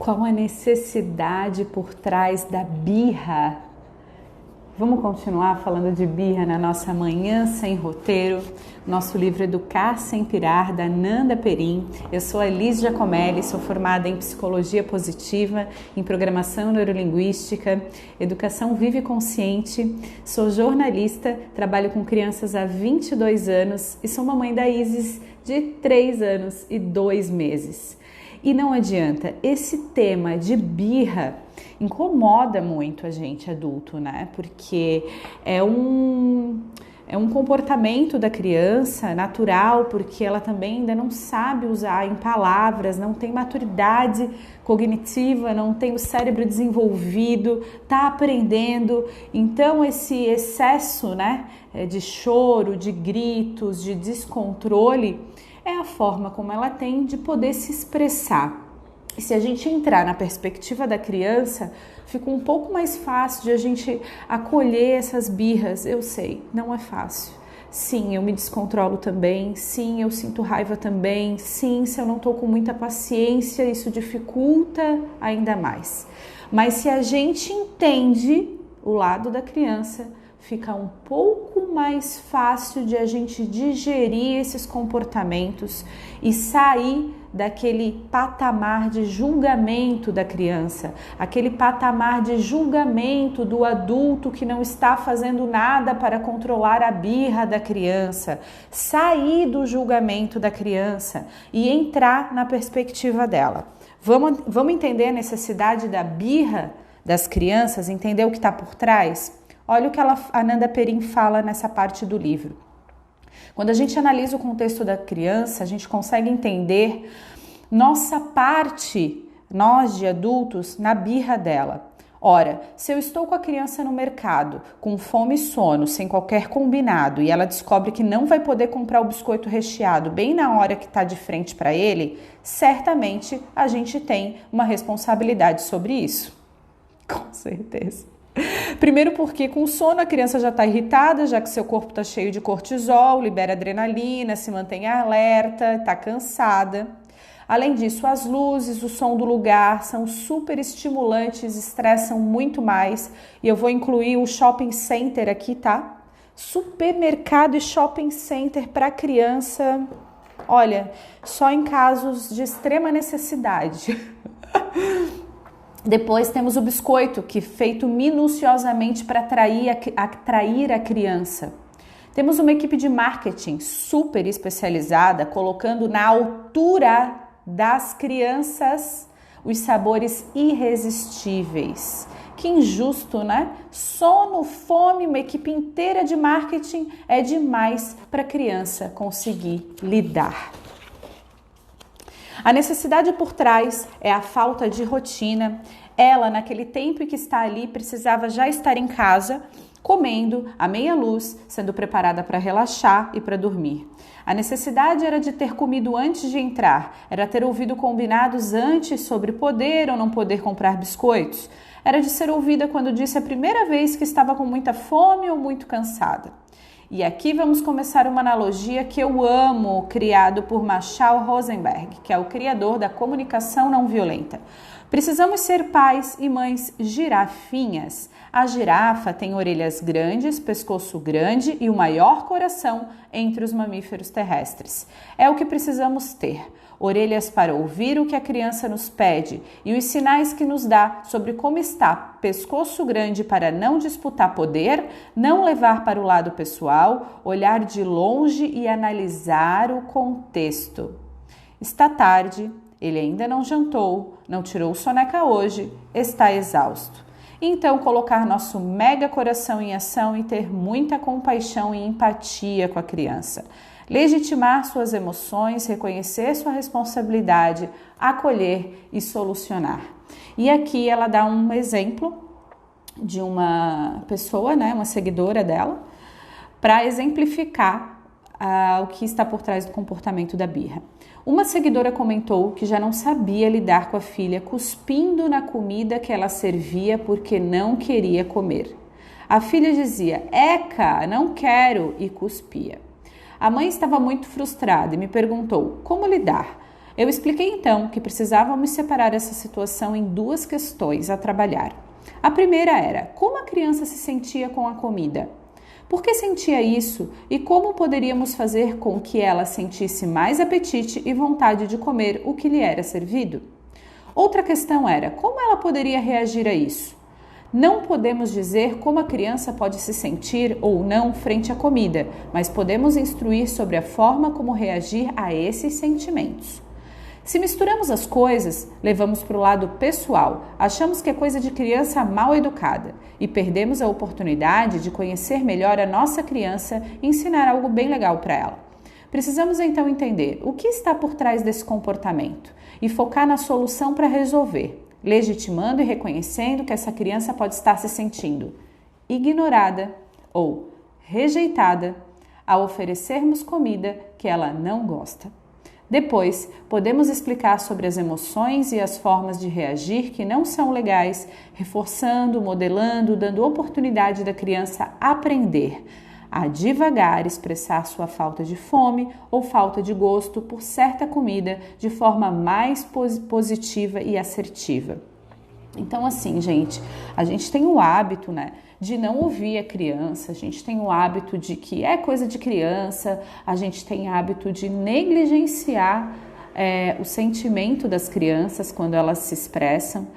Qual a necessidade por trás da birra? Vamos continuar falando de birra na nossa Manhã Sem Roteiro, nosso livro Educar Sem Pirar, da Nanda Perin. Eu sou a Elis Giacomelli, sou formada em Psicologia Positiva, em Programação Neurolinguística, Educação Viva e Consciente, sou jornalista, trabalho com crianças há 22 anos e sou mamãe da Isis de 3 anos e 2 meses. E não adianta, esse tema de birra incomoda muito a gente adulto, né? Porque é um comportamento da criança natural, porque ela também ainda não sabe usar em palavras, não tem maturidade cognitiva, não tem o cérebro desenvolvido, tá aprendendo. Então esse excesso, né, de choro, de gritos, de descontrole é a forma como ela tem de poder se expressar. E se a gente entrar na perspectiva da criança, fica um pouco mais fácil de a gente acolher essas birras. Eu sei, não é fácil. Sim, eu me descontrolo também. Sim, eu sinto raiva também. Sim, se eu não estou com muita paciência, isso dificulta ainda mais. Mas se a gente entende o lado da criança, fica um pouco mais fácil de a gente digerir esses comportamentos e sair daquele patamar de julgamento da criança, aquele patamar de julgamento do adulto que não está fazendo nada para controlar a birra da criança, sair do julgamento da criança e entrar na perspectiva dela. Vamos entender a necessidade da birra das crianças, entender o que está por trás? Olha o que a Nanda Perin fala nessa parte do livro. Quando a gente analisa o contexto da criança, a gente consegue entender nossa parte, nós de adultos, na birra dela. Ora, se eu estou com a criança no mercado, com fome e sono, sem qualquer combinado, e ela descobre que não vai poder comprar o biscoito recheado bem na hora que está de frente para ele, certamente a gente tem uma responsabilidade sobre isso. Com certeza. Primeiro porque com sono a criança já está irritada, já que seu corpo está cheio de cortisol, libera adrenalina, se mantém alerta, está cansada. Além disso, as luzes, o som do lugar são super estimulantes, estressam muito mais. E eu vou incluir o shopping center aqui, tá? Supermercado e shopping center para criança, olha, só em casos de extrema necessidade. Depois temos o biscoito, que é feito minuciosamente para atrair a criança. Temos uma equipe de marketing super especializada, colocando na altura das crianças os sabores irresistíveis. Que injusto, né? Sono, fome, uma equipe inteira de marketing é demais para a criança conseguir lidar. A necessidade por trás é a falta de rotina. Ela, naquele tempo em que está ali, precisava já estar em casa, comendo, à meia luz, sendo preparada para relaxar e para dormir. A necessidade era de ter comido antes de entrar, era ter ouvido combinados antes sobre poder ou não poder comprar biscoitos. Era de ser ouvida quando disse a primeira vez que estava com muita fome ou muito cansada. E aqui vamos começar uma analogia que eu amo, criado por Marshall Rosenberg, que é o criador da comunicação não violenta. Precisamos ser pais e mães girafinhas. A girafa tem orelhas grandes, pescoço grande e o maior coração entre os mamíferos terrestres. É o que precisamos ter. Orelhas para ouvir o que a criança nos pede e os sinais que nos dá sobre como está, pescoço grande para não disputar poder, não levar para o lado pessoal, olhar de longe e analisar o contexto. Está tarde, ele ainda não jantou, não tirou soneca hoje, está exausto. Então, colocar nosso mega coração em ação e ter muita compaixão e empatia com a criança. Legitimar suas emoções, reconhecer sua responsabilidade, acolher e solucionar. E aqui ela dá um exemplo de uma pessoa, né, uma seguidora dela, para exemplificar o que está por trás do comportamento da birra. Uma seguidora comentou que já não sabia lidar com a filha cuspindo na comida que ela servia porque não queria comer. A filha dizia, "Eca, não quero", e cuspia. A mãe estava muito frustrada e me perguntou como lidar. Eu expliquei então que precisávamos separar essa situação em duas questões a trabalhar. A primeira era como a criança se sentia com a comida. Por que sentia isso e como poderíamos fazer com que ela sentisse mais apetite e vontade de comer o que lhe era servido? Outra questão era como ela poderia reagir a isso. Não podemos dizer como a criança pode se sentir ou não frente à comida, mas podemos instruir sobre a forma como reagir a esses sentimentos. Se misturamos as coisas, levamos para o lado pessoal, achamos que é coisa de criança mal educada e perdemos a oportunidade de conhecer melhor a nossa criança e ensinar algo bem legal para ela. Precisamos então entender o que está por trás desse comportamento e focar na solução para resolver, legitimando e reconhecendo que essa criança pode estar se sentindo ignorada ou rejeitada ao oferecermos comida que ela não gosta. Depois, podemos explicar sobre as emoções e as formas de reagir que não são legais, reforçando, modelando, dando oportunidade da criança aprender a devagar expressar sua falta de fome ou falta de gosto por certa comida de forma mais positiva e assertiva. Então, assim, gente, a gente tem o hábito, de não ouvir a criança, a gente tem o hábito de que é coisa de criança, a gente tem hábito de negligenciar o sentimento das crianças quando elas se expressam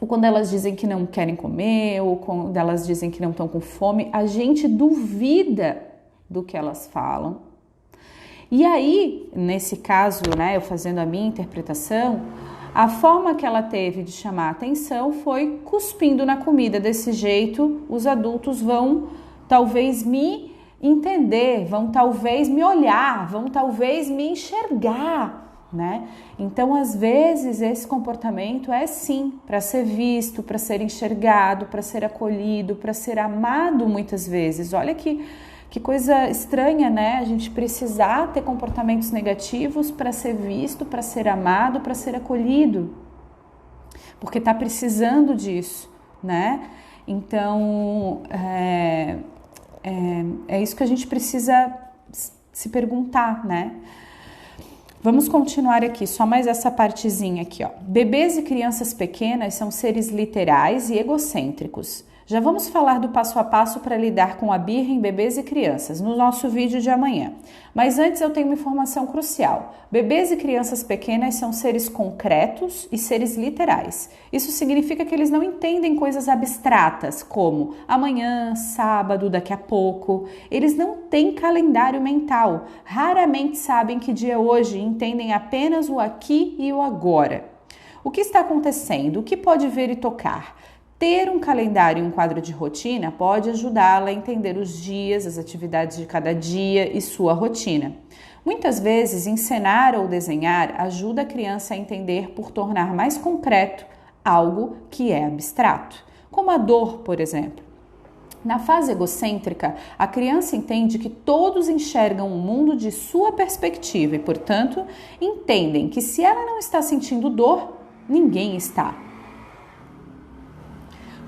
ou quando elas dizem que não querem comer, ou quando elas dizem que não estão com fome, a gente duvida do que elas falam. E aí, nesse caso, eu fazendo a minha interpretação, a forma que ela teve de chamar a atenção foi cuspindo na comida. Desse jeito, os adultos vão talvez me entender, vão talvez me olhar, vão talvez me enxergar, Então, às vezes, esse comportamento é sim para ser visto, para ser enxergado, para ser acolhido, para ser amado muitas vezes. Olha que coisa estranha, A gente precisar ter comportamentos negativos para ser visto, para ser amado, para ser acolhido. Porque está precisando disso, Então, é isso que a gente precisa se perguntar, Vamos continuar aqui, só mais essa partezinha aqui, ó. Bebês e crianças pequenas são seres literais e egocêntricos. Já vamos falar do passo a passo para lidar com a birra em bebês e crianças no nosso vídeo de amanhã. Mas antes eu tenho uma informação crucial. Bebês e crianças pequenas são seres concretos e seres literais. Isso significa que eles não entendem coisas abstratas como amanhã, sábado, daqui a pouco. Eles não têm calendário mental. Raramente sabem que dia é hoje e entendem apenas o aqui e o agora. O que está acontecendo? O que pode ver e tocar? Ter um calendário e um quadro de rotina pode ajudá-la a entender os dias, as atividades de cada dia e sua rotina. Muitas vezes, encenar ou desenhar ajuda a criança a entender por tornar mais concreto algo que é abstrato, como a dor, por exemplo. Na fase egocêntrica, a criança entende que todos enxergam o mundo de sua perspectiva e, portanto, entendem que se ela não está sentindo dor, ninguém está.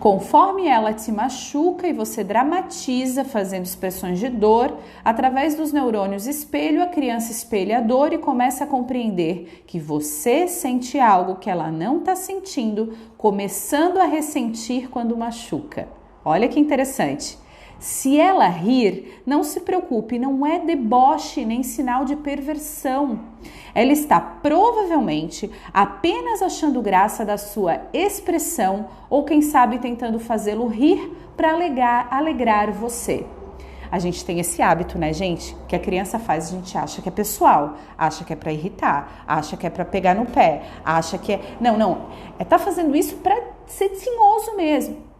Conforme ela te machuca e você dramatiza fazendo expressões de dor, através dos neurônios espelho, a criança espelha a dor e começa a compreender que você sente algo que ela não está sentindo, começando a ressentir quando machuca. Olha que interessante. Se ela rir, não se preocupe, não é deboche nem sinal de perversão. Ela está provavelmente apenas achando graça da sua expressão ou quem sabe tentando fazê-lo rir para alegrar você. A gente tem esse hábito, gente? Que a criança faz, a gente acha que é pessoal, acha que é para irritar, acha que é para pegar no pé, acha que é... Não, tá fazendo isso para ser tinhoso mesmo.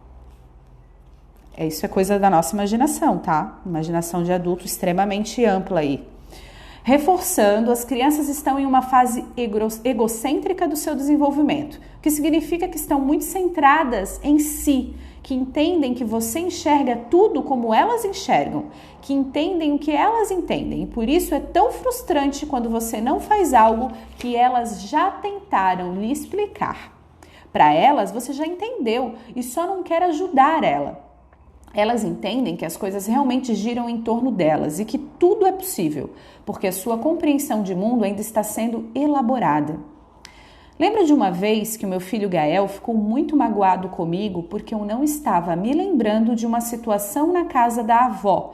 Isso é coisa da nossa imaginação, tá? Imaginação de adulto extremamente ampla aí. Reforçando, as crianças estão em uma fase egocêntrica do seu desenvolvimento, o que significa que estão muito centradas em si, que entendem que você enxerga tudo como elas enxergam, que entendem o que elas entendem, e por isso é tão frustrante quando você não faz algo que elas já tentaram lhe explicar. Para elas, você já entendeu e só não quer ajudar ela. Elas entendem que as coisas realmente giram em torno delas e que tudo é possível, porque a sua compreensão de mundo ainda está sendo elaborada. Lembro de uma vez que o meu filho Gael ficou muito magoado comigo porque eu não estava me lembrando de uma situação na casa da avó,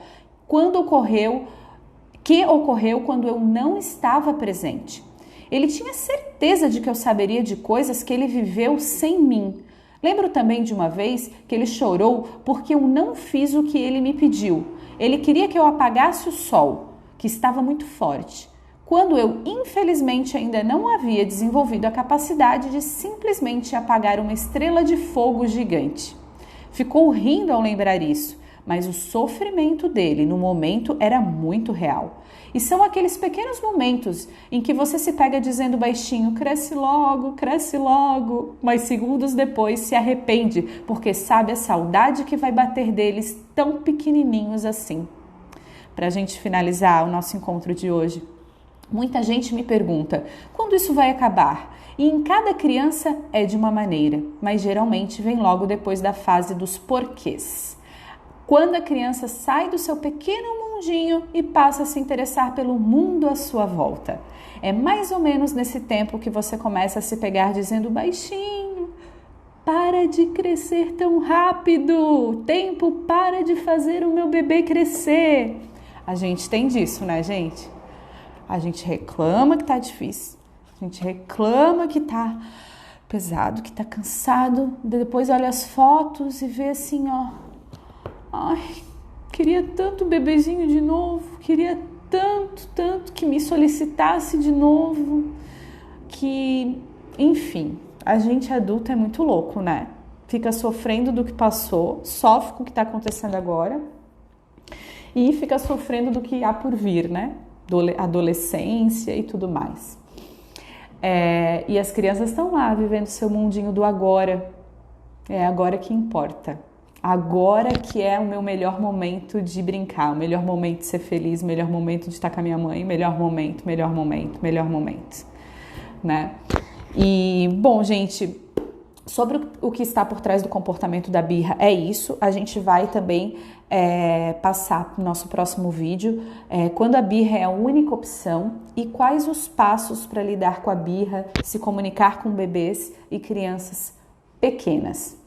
que ocorreu quando eu não estava presente. Ele tinha certeza de que eu saberia de coisas que ele viveu sem mim. Lembro também de uma vez que ele chorou porque eu não fiz o que ele me pediu. Ele queria que eu apagasse o sol, que estava muito forte, quando eu, infelizmente, ainda não havia desenvolvido a capacidade de simplesmente apagar uma estrela de fogo gigante. Ficou rindo ao lembrar isso, mas o sofrimento dele no momento era muito real. E são aqueles pequenos momentos em que você se pega dizendo baixinho, cresce logo, mas segundos depois se arrepende, porque sabe a saudade que vai bater deles tão pequenininhos assim. Para a gente finalizar o nosso encontro de hoje, muita gente me pergunta, quando isso vai acabar? E em cada criança é de uma maneira, mas geralmente vem logo depois da fase dos porquês. Quando a criança sai do seu pequeno mundinho e passa a se interessar pelo mundo à sua volta. É mais ou menos nesse tempo que você começa a se pegar dizendo baixinho, para de crescer tão rápido, o tempo para de fazer o meu bebê crescer. A gente tem disso, né, gente? A gente reclama que tá difícil, a gente reclama que tá pesado, que tá cansado, depois olha as fotos e vê assim, ó, ai, queria tanto o bebezinho de novo, queria tanto que me solicitasse de novo, que, enfim, a gente adulto é muito louco, né? Fica sofrendo do que passou, sofre com o que tá acontecendo agora e fica sofrendo do que há por vir, né? Adolescência e tudo mais. E as crianças estão lá vivendo seu mundinho do agora. É agora que importa. Agora que é o meu melhor momento de brincar, o melhor momento de ser feliz, o melhor momento de estar com a minha mãe, melhor momento, né? E, bom, gente, sobre o que está por trás do comportamento da birra é isso. A gente vai também passar para o nosso próximo vídeo quando a birra é a única opção e quais os passos para lidar com a birra, se comunicar com bebês e crianças pequenas.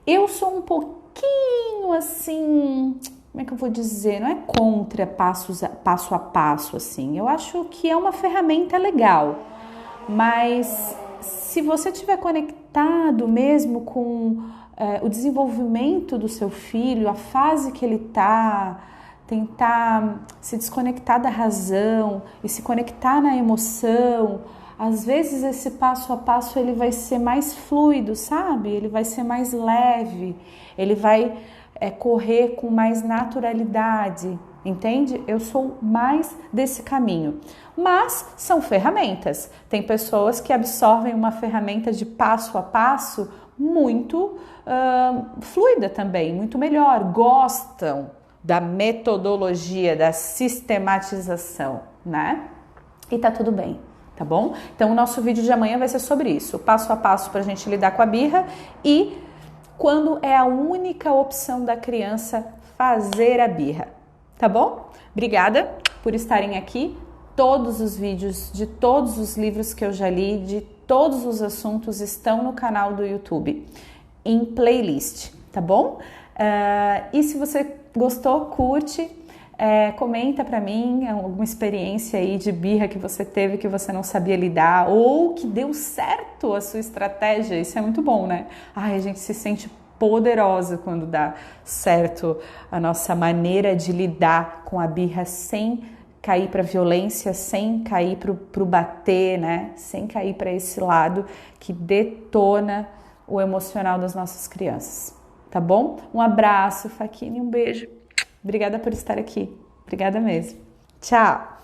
Eu sou um pouquinho assim, como é que eu vou dizer? Não é contra passo a passo, assim. Eu acho que é uma ferramenta legal, mas se você estiver conectado mesmo com o desenvolvimento do seu filho, a fase que ele está, tentar se desconectar da razão e se conectar na emoção, às vezes esse passo a passo ele vai ser mais fluido, sabe? Ele vai ser mais leve, ele vai correr com mais naturalidade, entende? Eu sou mais desse caminho. Mas são ferramentas. Tem pessoas que absorvem uma ferramenta de passo a passo muito fluida também, muito melhor, gostam da metodologia, da sistematização, né? E tá tudo bem. Tá bom? Então o nosso vídeo de amanhã vai ser sobre isso, passo a passo para a gente lidar com a birra e quando é a única opção da criança fazer a birra, tá bom? Obrigada por estarem aqui. Todos os vídeos de todos os livros que eu já li, de todos os assuntos estão no canal do YouTube, em playlist, tá bom? E se você gostou, curte. Comenta pra mim alguma experiência aí de birra que você teve que você não sabia lidar ou que deu certo a sua estratégia. Isso é muito bom, né? Ai, a gente se sente poderosa quando dá certo a nossa maneira de lidar com a birra sem cair para violência, sem cair pro bater, né? Sem cair para esse lado que detona o emocional das nossas crianças. Tá bom? Um abraço, Faquine, um beijo. Obrigada por estar aqui. Obrigada mesmo. Tchau!